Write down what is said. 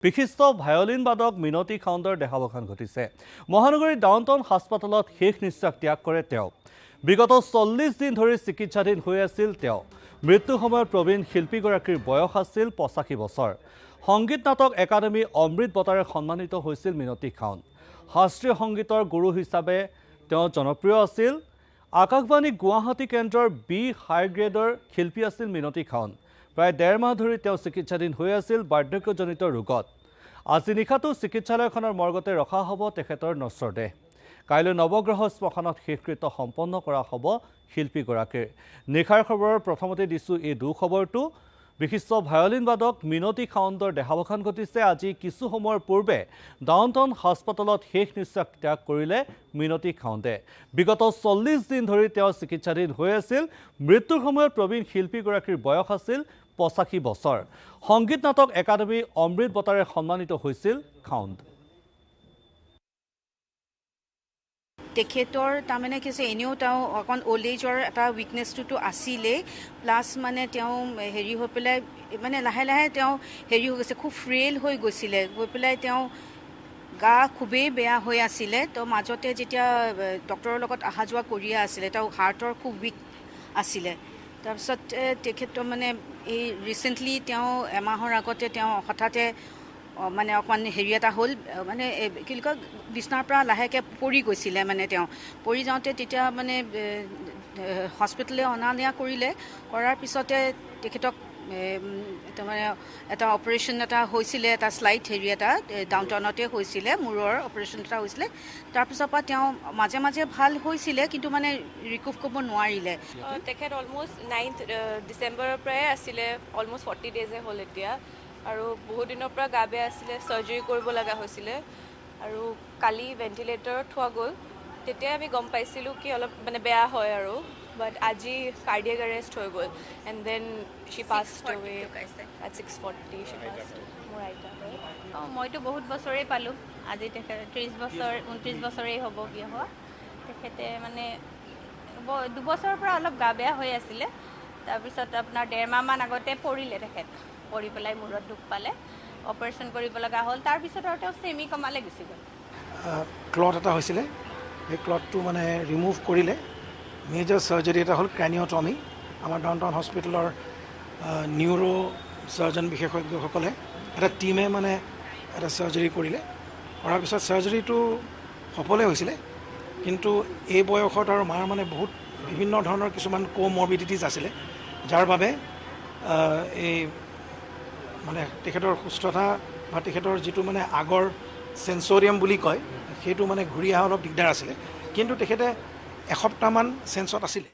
বিশিষ্ট ভায়োলিন বাদক মিনতি খাউণ্ডৰ দেহাৱসান ঘটিছে। মহানগৰীৰ ডাউনটাউন হাস্পাতালত শেষ নিশ্বাস ত্যাগ কৰে তেওঁ। বিগত 40 দিন ধৰি চিকিৎসাধীন হৈ আছিল তেওঁ। মৃত্যুৰ সময়ত প্ৰবীণ শিল্পীগৰাকীৰ বয়স আছিল 85 বছৰ। সংগীত নাটক একাডেমী অমৃত বঁটাৰে সন্মানিত হৈছিল মিনতি খাউণ্ড। শাস্ত্ৰীয় সংগীতৰ গুৰু হিচাপে তেওঁ জনপ্ৰিয় আছিল। আকাশবাণী গুৱাহাটী কেন্দ্ৰৰ বি হাই গ্ৰেডৰ শিল্পী আছিল মিনতি খাউণ্ড। প্ৰায় 1.5 মাহ ধৰি তেওঁ চিকিৎসাধীন হৈ আছিল বাৰ্ধক্যজনিত ৰোগত। আজি নিশাটো চিকিৎসালয়খনৰ মৰ্গতে ৰখা হ'ব তেখেতৰ নশ্বৰ দেহ। কাইলৈ নৱগ্ৰহ শ্মশানত শেষকৃত্য সম্পন্ন কৰা হ'ব শিল্পীগৰাকীৰ। নিশাৰ খবৰৰ প্ৰথমতে দিছোঁ এই দুখবৰটো। বিশিষ্ট ভায়োলিন বাদক মিনতি খাউণ্ডৰ দেহাৱসান ঘটিছে। আজি কিছু সময়ৰ পূৰ্বে ডাউনটাউন হাস্পাতালত শেষ নিশ্বাস ত্যাগ কৰিলে মিনতি খাউণ্ডে। বিগত 40 দিন ধৰি তেওঁ চিকিৎসাধীন হৈ আছিল। মৃত্যুৰ সময়ত প্ৰবীণ শিল্পীগৰাকীৰ বয়স আছিল 85 বছৰ। সংগীত নাটক একাডেমী অমৃত বঁটাৰে সন্মানিত হৈছিল খাউণ্ড। তেখেতৰ তাৰমানে কি হৈছে, এনেও তেওঁ অকণ অল্ড এজৰ এটা উইকনেছটোতো আছিলেই, প্লাছ মানে তেওঁ হেৰি হৈ পেলাই মানে লাহে লাহে তেওঁ হেৰি হৈ গৈছে, খুব ফ্ৰেইল হৈ গৈছিলে, গৈ পেলাই তেওঁ গা খুবেই বেয়া হৈ আছিলে। তো মাজতে যেতিয়া ডক্টৰৰ লগত অহা যোৱা কৰিয়ে আছিলে, তেওঁ হাৰ্টৰ খুব উইক আছিলে। তাৰপিছত তেখেতৰ মানে এই ৰিচেণ্টলি তেওঁ এমাহৰ আগতে তেওঁ হঠাতে মানে অকণমান হেৰি এটা হ'ল, মানে কি বুলি কয়, বিচনাৰ পৰা লাহেকৈ পৰি গৈছিলে। মানে তেওঁ পৰি যাওঁতে তেতিয়া মানে হস্পিটেললৈ অনা নিয়া কৰিলে। কৰাৰ পিছতে তেখেতক মানে এটা অপাৰেশ্যন এটা হৈছিলে, এটা শ্লাইড হেৰি এটা ডাউনটাউনতে হৈছিলে, মূৰৰ অপাৰেশ্যন এটা হৈছিলে। তাৰপিছৰ পৰা তেওঁ মাজে মাজে ভাল হৈছিলে, কিন্তু মানে ৰিকুভ কৰিব নোৱাৰিলে। তেখেত অলমষ্ট 9 ডিচেম্বৰৰ পৰাই আছিলে, অলমষ্ট 40 ডেজে হ'ল এতিয়া। আৰু বহুত দিনৰ পৰা গা বেয়া আছিলে, চাৰ্জাৰী কৰিব লগা হৈছিলে। আৰু কালি ভেণ্টিলেটৰত থোৱা গ'ল, তেতিয়াই আমি গম পাইছিলোঁ কি অলপ মানে বেয়া হয় আৰু। বাট আজি কাৰ্ডিয়েক এৰেষ্ট হৈ গ'ল, and then she passed away at 6:40 she passed. মোৰ আইতা হয়। মইতো বহুত বছৰেই পালোঁ, আজি তেখেত 29 বছৰেই হ'ব কি হোৱা। তেখেতে মানে 2 বছৰৰ পৰা অলপ গা বেয়া হৈ আছিলে। তাৰপিছত আপোনাৰ 1.5 মাহমান আগতে পৰিলে তেখেত, পৰি পেলাই মূৰত দুখ পালে, অপাৰেশ্যন কৰিব লগা হ'ল। তাৰপিছত আৰু তেওঁ চেমি কমালে গুচি গ'ল। ক্লট এটা হৈছিলে, সেই ক্লটটো মানে ৰিমুভ কৰিলে। মেজৰ চাৰ্জাৰী এটা হ'ল ক্ৰেনিঅ'টমি। আমাৰ ডাউনটাউন হস্পিটেলৰ নিউৰো চাৰ্জন বিশেষজ্ঞসকলে এটা টীমে মানে এটা চাৰ্জাৰী কৰিলে। কৰাৰ পিছত চাৰ্জাৰীটো সফলে হৈছিলে, কিন্তু এই বয়সত আৰু মাৰ মানে বহুত বিভিন্ন ধৰণৰ কিছুমান কোমৰ্বিডিটিজ আছিলে, যাৰ বাবে এই মানে তেখেতৰ সুস্থতা বা তেখেতৰ যিটো মানে আগৰ চেঞ্চৰিয়াম বুলি কয়, সেইটো মানে ঘূৰি অহা অলপ দিগদাৰ আছিলে। কিন্তু তেখেতে এসপ্তাহমান চেঞ্চত আছিলে।